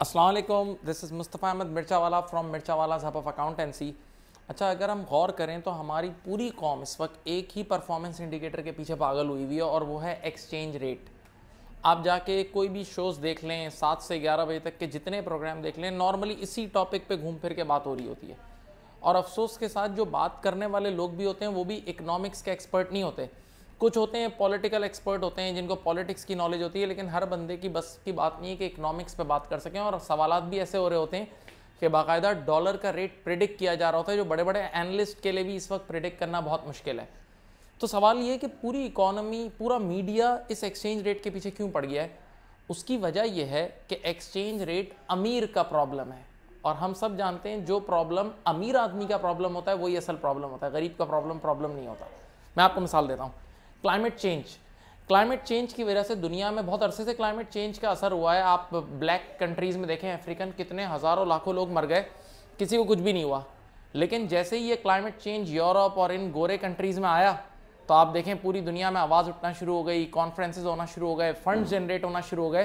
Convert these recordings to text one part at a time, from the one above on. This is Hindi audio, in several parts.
अस्सलाम वालेकुम, this is Mustafa Ahmed Mirchawala from Mirchawala's hub of accountancy. अच्छा, अगर हम गौर करें तो हमारी पूरी कौम इस वक्त एक ही परफॉर्मेंस इंडिकेटर के पीछे पागल हुई हुई है और वो है एक्सचेंज रेट। आप जाके कोई भी शोज़ देख लें, 7 से 11 बजे तक के जितने प्रोग्राम देख लें, नॉर्मली इसी टॉपिक पे घूम फिर के बात हो रही होती है। और अफसोस के साथ जो बात करने वाले लोग भी होते हैं वो भी इकोनॉमिक्स के एक्सपर्ट नहीं होते। कुछ होते हैं पॉलिटिकल एक्सपर्ट होते हैं जिनको पॉलिटिक्स की नॉलेज होती है, लेकिन हर बंदे की बस की बात नहीं है कि इकोनॉमिक्स पे बात कर सकें। और सवालात भी ऐसे हो रहे होते हैं कि बाकायदा डॉलर का रेट प्रिडिक्ट किया जा रहा होता है, जो बड़े बड़े एनालिस्ट के लिए भी इस वक्त प्रिडिक्ट करना बहुत मुश्किल है। तो सवाल ये है कि पूरी इकोनॉमी, पूरा मीडिया इस एक्सचेंज रेट के पीछे क्यों पड़ गया है। उसकी वजह यह है कि एक्सचेंज रेट अमीर का प्रॉब्लम है, और हम सब जानते हैं जो प्रॉब्लम अमीर आदमी का प्रॉब्लम होता है वही असल प्रॉब्लम होता है, गरीब का प्रॉब्लम नहीं होता। मैं आपको मिसाल देता हूँ, क्लाइमेट चेंज की वजह से दुनिया में बहुत अरसे से क्लाइमेट चेंज का असर हुआ है। आप ब्लैक कंट्रीज़ में देखें, अफ्रीकन, कितने हज़ारों लाखों लोग मर गए, किसी को कुछ भी नहीं हुआ। लेकिन जैसे ही ये क्लाइमेट चेंज यूरोप और इन गोरे कंट्रीज़ में आया तो आप देखें पूरी दुनिया में आवाज़ उठना शुरू हो गई, कॉन्फ्रेंसेज होना शुरू हो गए, फंड जनरेट होना शुरू हो गए।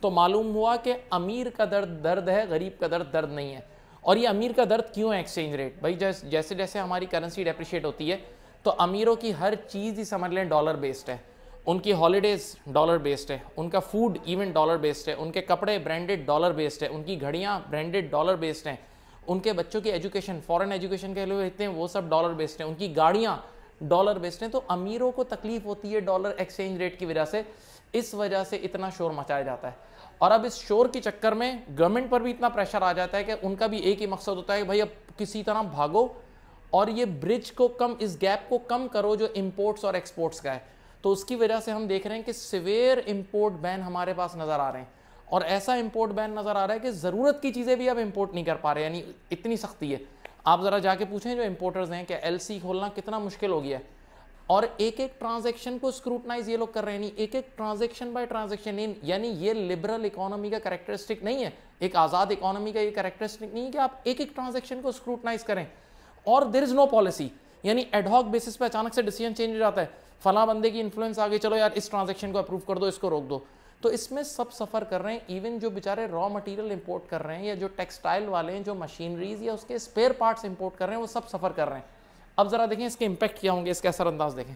तो मालूम हुआ कि अमीर का दर्द दर्द है, गरीब का दर्द दर्द नहीं है। और ये अमीर का दर्द क्यों है एक्सचेंज रेट? भाई जैसे जैसे हमारी करेंसी डेप्रिशिएट होती है तो अमीरों की हर चीज़ ही समझ लें डॉलर बेस्ड है। उनकी हॉलीडेज़ डॉलर बेस्ड है, उनका फूड इवन डॉलर बेस्ड है, उनके कपड़े ब्रांडेड डॉलर बेस्ड है, उनकी घड़ियाँ ब्रांडेड डॉलर बेस्ड हैं, उनके बच्चों की एजुकेशन, फॉरेन एजुकेशन के लिए इतने वो सब डॉलर बेस्ड हैं, उनकी गाड़ियाँ डॉलर बेस्ड हैं। तो अमीरों को तकलीफ होती है डॉलर एक्सचेंज रेट की वजह से। इस वजह से इतना शोर मचाया जाता है। और अब इस शोर के चक्कर में गवर्नमेंट पर भी इतना प्रेशर आ जाता है कि उनका भी एक ही मकसद होता है कि भाई अब किसी तरह भागो और ये ब्रिज को कम, इस गैप को कम करो जो इंपोर्ट्स और एक्सपोर्ट्स का है। तो उसकी वजह से हम देख रहे हैं कि सिवियर इंपोर्ट बैन हमारे पास नज़र आ रहे हैं, और ऐसा इंपोर्ट बैन नज़र आ रहा है कि ज़रूरत की चीज़ें भी अब इंपोर्ट नहीं कर पा रहे, यानी इतनी सख्ती है। आप ज़रा जाके पूछें जो इंपोर्टर्स हैं कि एलसी खोलना कितना मुश्किल हो गया है, और एक एक ट्रांजैक्शन को स्क्रूटनाइज ये लोग कर रहे हैं, नहीं एक एक ट्रांजैक्शन बाय ट्रांजैक्शन। यानी ये लिबरल इकोनॉमी का कैरेक्टरिस्टिक नहीं है, एक आज़ाद इकोनॉमी का ये कैरेक्टरिस्टिक नहीं है कि आप एक एक ट्रांजैक्शन को स्क्रूटनाइज करें। और देयर इज नो पॉलिसी, यानी एडहॉक बेसिस पे अचानक से डिसीजन चेंज हो जाता है, फला बंदे की इन्फ्लुएंस आ गई, चलो यार इस ट्रांजैक्शन को अप्रूव कर दो, इसको रोक दो। तो इसमें सब सफ़र कर रहे हैं, इवन जो बेचारे रॉ मटेरियल इंपोर्ट कर रहे हैं या जो टेक्सटाइल वाले हैं, जो मशीनरीज या उसके स्पेयर पार्ट्स इंपोर्ट कर रहे हैं, वो सब सफ़र कर रहे हैं। अब ज़रा देखें इसके इम्पैक्ट क्या होंगे, इसके असरअंदाज देखें।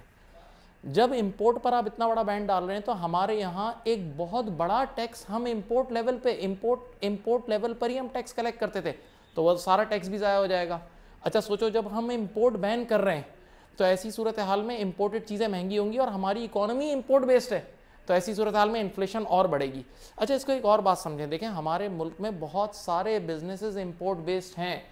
जब इंपोर्ट पर आप इतना बड़ा बैन डाल रहे हैं तो हमारे यहाँ एक बहुत बड़ा टैक्स हम इंपोर्ट लेवल पे, इंपोर्ट लेवल पर ही हम टैक्स कलेक्ट करते थे, तो वह सारा टैक्स भी ज़ाया हो जाएगा। अच्छा सोचो, जब हम इंपोर्ट बैन कर रहे हैं तो ऐसी सूरत हाल में इंपोर्टेड चीज़ें महंगी होंगी, और हमारी इकोनॉमी इंपोर्ट बेस्ड है, तो ऐसी सूरत हाल में इन्फ्लेशन और बढ़ेगी। अच्छा, इसको एक और बात समझें, देखें हमारे मुल्क में बहुत सारे बिजनेसेस इंपोर्ट बेस्ड हैं,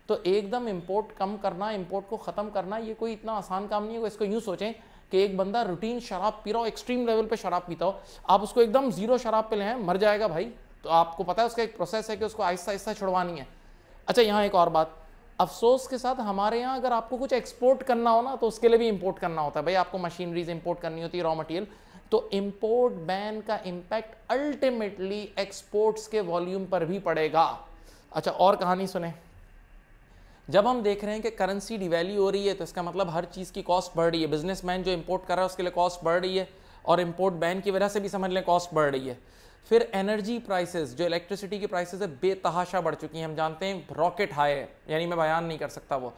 तो एकदम इंपोर्ट कम करना, इंपोर्ट को ख़त्म करना, ये कोई इतना आसान काम नहीं है। इसको यूँ सोचें कि एक बंदा रूटीन शराब पी रहा हो, एक्सट्रीम लेवल पे शराब पीता हो, आप उसको एकदम जीरो शराब पे ले आए, मर जाएगा भाई। तो आपको पता है उसका एक प्रोसेस है कि उसको आहिस्ता आहिस्ता छुड़वानी है। अच्छा, यहाँ एक और बात, अफसोस के साथ हमारे यहाँ अगर आपको कुछ एक्सपोर्ट करना हो ना तो उसके लिए भी इंपोर्ट करना होता है। भाई आपको मशीनरीज इंपोर्ट करनी होती है, रॉ मटेरियल, तो इंपोर्ट बैन का इम्पैक्ट अल्टीमेटली एक्सपोर्ट्स के वॉल्यूम पर भी पड़ेगा। अच्छा, और कहानी सुने, जब हम देख रहे हैं कि करेंसी डिवैल्यू हो रही है तो इसका मतलब हर चीज़ की कॉस्ट बढ़ रही है। बिजनेसमैन जो इंपोर्ट कर रहा है उसके लिए कॉस्ट बढ़ रही है, और इंपोर्ट बैन की वजह से भी समझ लें कॉस्ट बढ़ रही है। फिर एनर्जी प्राइसेस, जो इलेक्ट्रिसिटी की प्राइसेस है, बेतहाशा बढ़ चुकी हैं, हम जानते हैं रॉकेट हाई है, यानी मैं बयान नहीं कर सकता वो।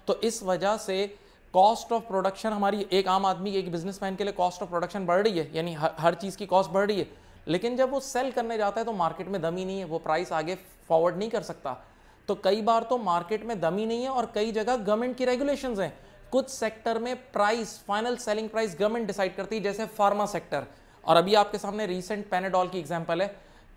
तो इस वजह से कॉस्ट ऑफ प्रोडक्शन हमारी, एक आम आदमी, एक बिजनेसमैन के लिए कॉस्ट ऑफ प्रोडक्शन बढ़ रही है, यानी हर चीज़ की कॉस्ट बढ़ रही है। लेकिन जब वो सेल करने जाता है तो मार्केट में दम ही नहीं है, वो प्राइस आगे फॉरवर्ड नहीं कर सकता। तो कई बार तो मार्केट में दम ही नहीं है, और कई जगह गवर्नमेंट की रेगुलेशंस हैं। कुछ सेक्टर में price, final selling price government decide करती है, जैसे फार्मा सेक्टर। और अभी आपके सामने रीसेंट पैनाडोल की एग्जांपल है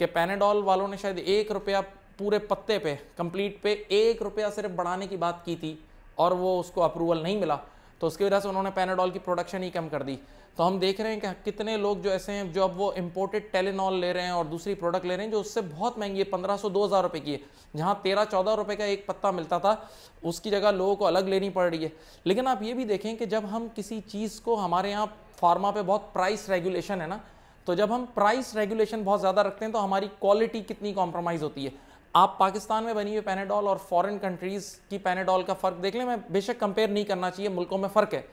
कि पैनाडोल वालों ने शायद 1 रुपया पूरे पत्ते पे, कंप्लीट पे 1 रुपया सिर्फ बढ़ाने की बात की थी, और वो उसको अप्रूवल नहीं मिला, तो उसकी वजह से उन्होंने पैनाडोल की प्रोडक्शन ही कम कर दी। तो हम देख रहे हैं कि कितने लोग जो ऐसे हैं जो अब वो इंपोर्टेड टेलेनॉल ले रहे हैं और दूसरी प्रोडक्ट ले रहे हैं जो उससे बहुत महंगी है, 1500-2000 रुपये की है, जहाँ 13-14 रुपये का एक पत्ता मिलता था, उसकी जगह लोगों को अलग लेनी पड़ रही है। लेकिन आप ये भी देखें कि जब हम किसी चीज़ को, हमारे यहाँ फार्मा पे बहुत प्राइस रेगुलेशन है ना, तो जब हम प्राइस रेगुलेशन बहुत ज़्यादा रखते हैं तो हमारी क्वालिटी कितनी कॉम्प्रोमाइज़ होती है। आप पाकिस्तान में बनी हुई पैनाडोल और फॉरेन कंट्रीज़ की पैनाडोल का फ़र्क देख लें। मैं बेशक कंपेयर नहीं करना चाहिए, मुल्कों में फ़र्क है,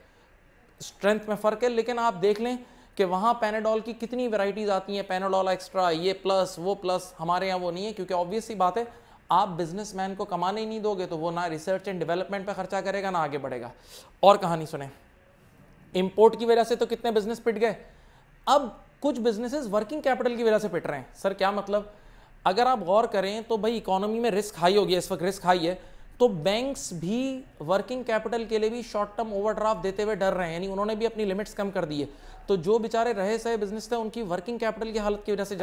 स्ट्रेंथ में फ़र्क है, लेकिन आप देख लें कि वहाँ पैनाडोल की कितनी वैरायटीज आती हैं, पैनाडोल एक्स्ट्रा, ये प्लस वो प्लस। हमारे यहाँ वो नहीं है, क्योंकि ऑब्वियस सी बात है आप बिजनेसमैन को कमाने ही नहीं दोगे तो वो ना रिसर्च एंड डेवलपमेंट पे खर्चा करेगा ना आगे बढ़ेगा। और कहानी सुने, इंपोर्ट की वजह से तो कितने बिजनेस पिट गए, अब कुछ बिजनेसेस वर्किंग कैपिटल की वजह से पिट रहे हैं। सर क्या मतलब, अगर आप गौर करें तो भाई इकोनॉमी में रिस्क हाई हो गया, इस वक्त रिस्क हाई है, तो बैंक्स भी वर्किंग कैपिटल के लिए भी शॉर्ट टर्म ओवरड्राफ्ट देते हुए डर रहे हैं, यानी उन्होंने भी अपनी लिमिट्स कम कर दी है। तो जो बेचारे रहे सहे बिजनेस थे उनकी वर्किंग कैपिटल की हालत की वजह से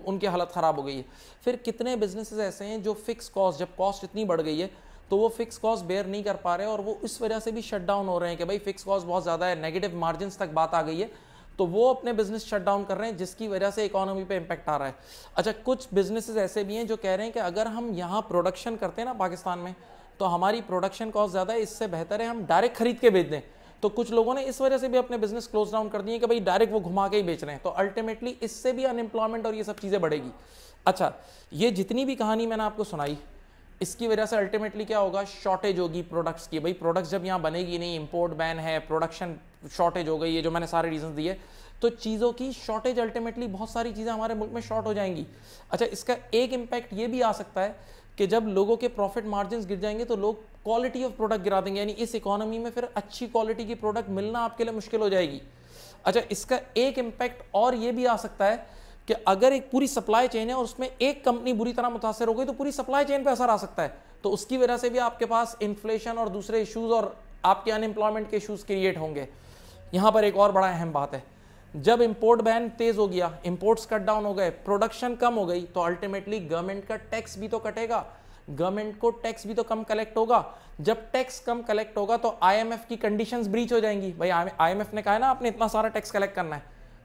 उनकी हालत खराब हो गई है। फिर कितने बिजनेसेस ऐसे हैं जो फिक्स कॉस्ट, जब कॉस्ट इतनी बढ़ गई है तो वो फिक्स कॉस्ट बेयर नहीं कर पा रहे और वो इस वजह से भी शट डाउन हो रहे हैं कि भाई फिक्स कॉस्ट बहुत ज़्यादा है, नेगेटिव मार्जिन तक बात आ गई है, तो वो अपने बिजनेस शट डाउन कर रहे हैं, जिसकी वजह से इकोनॉमी पे इंपैक्ट आ रहा है। अच्छा, कुछ बिजनेसेस ऐसे भी हैं जो कह रहे हैं कि अगर हम यहाँ प्रोडक्शन करते हैं ना पाकिस्तान में, तो हमारी प्रोडक्शन कॉस्ट ज़्यादा है, इससे बेहतर है हम डायरेक्ट खरीद के बेच दें। तो कुछ लोगों ने इस वजह से भी अपने बिजनेस क्लोज डाउन कर दिए कि भाई डायरेक्ट वो घुमा के ही बेच रहे हैं, तो अल्टीमेटली इससे भी अनएम्प्लॉयमेंट और ये सब चीज़ें बढ़ेगी। अच्छा, ये जितनी भी कहानी मैंने आपको सुनाई, इसकी वजह से अल्टीमेटली क्या होगा, शॉर्टेज होगी प्रोडक्ट्स की। भाई प्रोडक्ट्स जब यहाँ बनेगी नहीं, इंपोर्ट बैन है, प्रोडक्शन शॉर्टेज हो गई है, जो मैंने सारे रीजन दिए, तो चीज़ों की शॉर्टेज, अल्टीमेटली बहुत सारी चीज़ें हमारे मुल्क में शॉर्ट हो जाएंगी। अच्छा, इसका एक इम्पैक्ट ये भी आ सकता है कि जब लोगों के प्रॉफिट मार्जिन गिर जाएंगे तो लोग क्वालिटी ऑफ प्रोडक्ट गिरा देंगे, यानी इस इकोनॉमी में फिर अच्छी क्वालिटी की प्रोडक्ट मिलना आपके लिए मुश्किल हो जाएगी। अच्छा, इसका एक इम्पैक्ट और ये भी आ सकता है कि अगर एक पूरी सप्लाई चेन है और उसमें एक कंपनी बुरी तरह मुतासर हो गई तो पूरी सप्लाई चेन पे असर आ सकता है, तो उसकी वजह से भी आपके पास इन्फ्लेशन और दूसरे इश्यूज और आपके अनएम्प्लॉयमेंट के इश्यूज क्रिएट होंगे। यहाँ पर एक और बड़ा अहम बात है, जब इंपोर्ट बैन तेज हो गया, इंपोर्ट्स कट डाउन हो गए, प्रोडक्शन कम हो गई, तो अल्टीमेटली गवर्नमेंट का टैक्स भी तो कटेगा, गवर्नमेंट को टैक्स भी तो कम कलेक्ट होगा। जब टैक्स कम कलेक्ट होगा तो आईएमएफ की कंडीशंस ब्रीच हो जाएंगी। भाई आईएमएफ ने कहा है ना आपने इतना सारा टैक्स कलेक्ट करना है,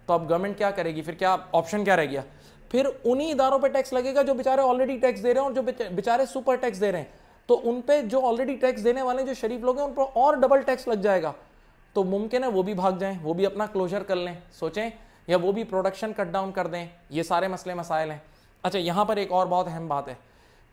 तो अब गवर्नमेंट क्या करेगी, फिर क्या ऑप्शन क्या रह गया, फिर उन्हीं इदारों पे टैक्स लगेगा जो बेचारे ऑलरेडी टैक्स दे रहे हैं और जो बेचारे सुपर टैक्स दे रहे हैं, तो उन पे जो ऑलरेडी टैक्स देने वाले जो शरीफ लोग हैं उन पर और डबल टैक्स लग जाएगा। तो मुमकिन है वो भी भाग जाएं, वो भी अपना क्लोजर कर लें, सोचें, या वो भी प्रोडक्शन कट डाउन कर दें। ये सारे मसले मसाइल हैं। अच्छा, यहाँ पर एक और बहुत अहम बात है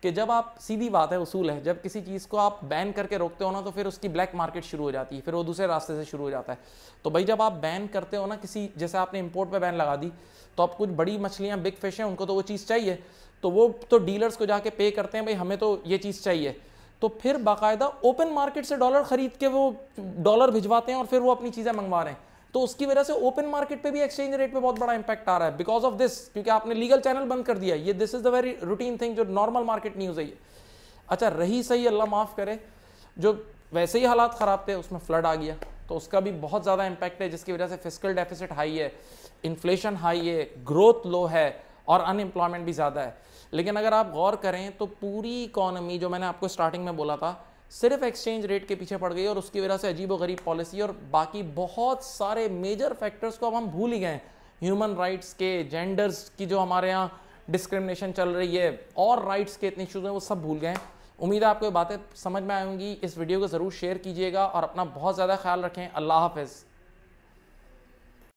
कि जब आप, सीधी बात है, उसूल है, जब किसी चीज़ को आप बैन करके रोकते हो ना तो फिर उसकी ब्लैक मार्केट शुरू हो जाती है, फिर वो दूसरे रास्ते से शुरू हो जाता है। तो भाई जब आप बैन करते हो ना किसी, जैसे आपने इंपोर्ट पे बैन लगा दी, तो अब कुछ बड़ी मछलियाँ, बिग फिश हैं, उनको तो वो चीज़ चाहिए, तो वो तो डीलर्स को जाके पे करते हैं, भाई हमें तो ये चीज़ चाहिए, तो फिर बाकायदा ओपन मार्केट से डॉलर खरीद के वो डॉलर भिजवाते हैं और फिर वो अपनी चीज़ें मंगवा रहे हैं। तो उसकी वजह से ओपन मार्केट पे भी एक्सचेंज रेट पे बहुत बड़ा इंपैक्ट आ रहा है बिकॉज ऑफ दिस, क्योंकि आपने लीगल चैनल बंद कर दिया। ये this is the very routine thing जो नॉर्मल मार्केट न्यूज़ है ये। अच्छा, रही सही, अल्लाह माफ़ करे, जो वैसे ही हालात ख़राब थे उसमें फ्लड आ गया, तो उसका भी बहुत ज़्यादा इंपैक्ट है, जिसकी वजह से फिस्कल डेफिसिट हाई है, इन्फ्लेशन हाई है, ग्रोथ लो है और अनएम्प्लॉयमेंट भी ज़्यादा है। लेकिन अगर आप गौर करें तो पूरी इकॉनमी, जो मैंने आपको स्टार्टिंग में बोला था, सिर्फ एक्सचेंज रेट के पीछे पड़ गई और उसकी वजह से अजीब व गरीब पॉलिसी और बाकी बहुत सारे मेजर फैक्टर्स को अब हम भूल ही गए। ह्यूमन राइट्स के, जेंडर्स की जो हमारे यहाँ डिस्क्रिमिनेशन चल रही है और राइट्स के इतने इशूज़ हैं, वो सब भूल गए। उम्मीद है आपको ये बातें समझ में आएंगी। इस वीडियो को ज़रूर शेयर कीजिएगा और अपना बहुत ज़्यादा ख्याल रखें। अल्लाह हाफ़िज़।